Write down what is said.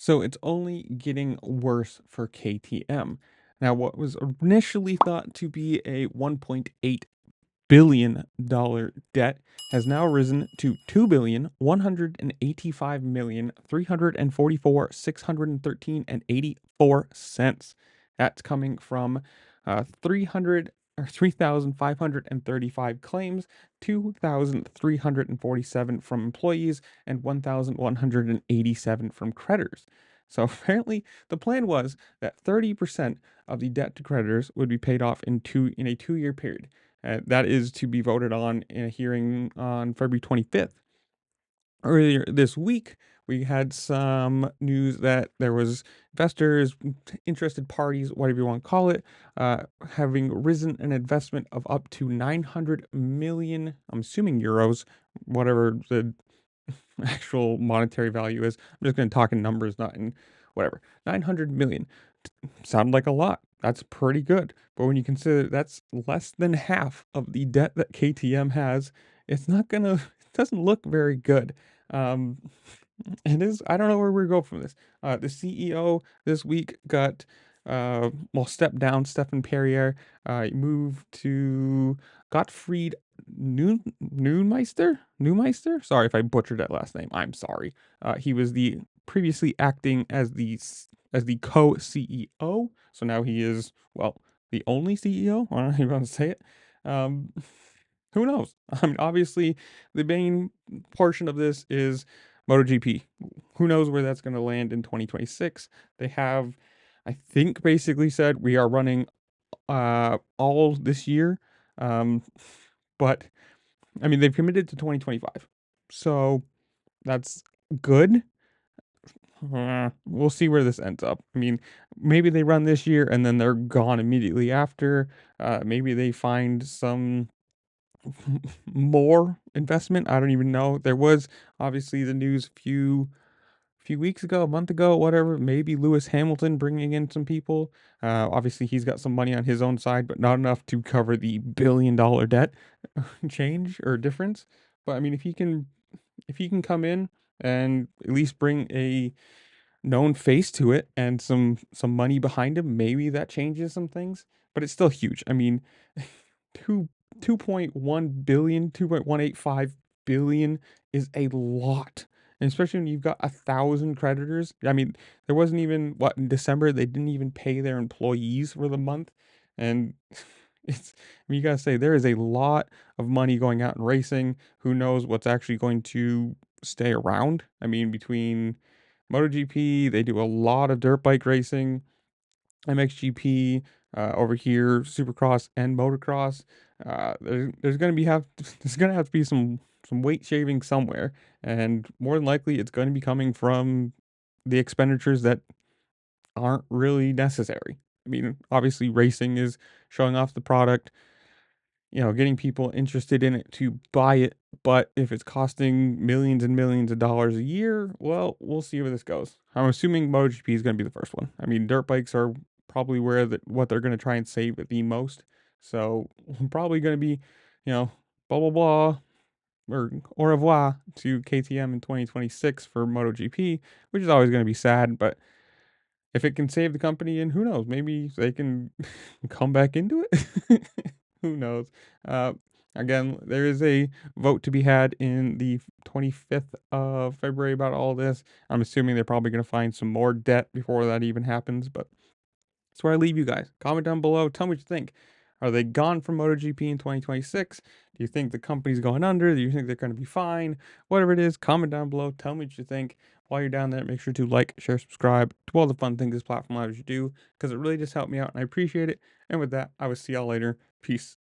So it's only getting worse for KTM. Now, what was initially thought to be a $1.8 billion debt has now risen to 2,185,344,613.84 cents. That's coming from 300 or 3,535 claims, 2,347 from employees, and 1,187 from creditors. So apparently, the plan was that 30% of the debt to creditors would be paid off in a 2-year period. That is to be voted on in a hearing on February 25th. Earlier this week, we had some news that there was investors, interested parties, whatever you want to call it, having risen an investment of up to 900 million, I'm assuming euros, whatever the actual monetary value is. I'm just going to talk in numbers, not in whatever. 900 million. Sound like a lot. That's pretty good. But when you consider that's less than half of the debt that KTM has, it's not gonna, it doesn't look very good. Um, it is, I don't know where we go from this. The CEO this week got, stepped down. Stefan Perrier, moved to Gottfried Neumeister. Sorry if I butchered that last name. I'm sorry. He was the previously acting as the co-CEO. So now he is, well, the only CEO. I don't know how you want to say it. Um, who knows? I mean, obviously, the main portion of this is MotoGP. Who knows where that's going to land in 2026? They have, I think, basically said we are running all this year. Um, but I mean, they've committed to 2025. So that's good. We'll see where this ends up. I mean, maybe they run this year and then they're gone immediately after. Maybe they find some more investment. I don't even know. There was obviously the news few weeks ago, a month ago, whatever. Maybe Lewis Hamilton bringing in some people. Obviously, he's got some money on his own side, but not enough to cover the $1 billion debt change or difference. But I mean, if he can come in and at least bring a known face to it and some money behind him, maybe that changes some things. But it's still huge. I mean, two 2.1 billion, 2.185 billion is a lot. And especially when you've got 1,000 creditors. I mean, there wasn't even what in December they didn't even pay their employees for the month. And it's, I mean, you gotta say there is a lot of money going out in racing. Who knows what's actually going to stay around? I mean, between MotoGP, they do a lot of dirt bike racing. MXGP, over here, Supercross and Motocross. There's gonna be have there's gonna have to be some weight shaving somewhere, and more than likely, it's going to be coming from the expenditures that aren't really necessary. I mean, obviously, racing is showing off the product, getting people interested in it to buy it. But if it's costing millions and millions of dollars a year, well, we'll see where this goes. I'm assuming MotoGP is going to be the first one. I mean, dirt bikes are probably what they're going to try and save the most. So probably going to be, blah blah blah or au revoir to KTM in 2026 for MotoGP, which is always going to be sad. But if it can save the company, and who knows, maybe they can come back into it. Who knows? Uh, Again, there is a vote to be had in the 25th of February about all this. I'm assuming they're probably going to find some more debt before that even happens, but that's where I leave you guys. Comment down below. Tell me what you think. Are they gone from MotoGP in 2026? Do you think the company's going under? Do you think they're going to be fine? Whatever it is, comment down below. Tell me what you think. While you're down there, make sure to like, share, subscribe to all the fun things this platform allows you to do because it really just helped me out and I appreciate it. And with that, I will see y'all later. Peace.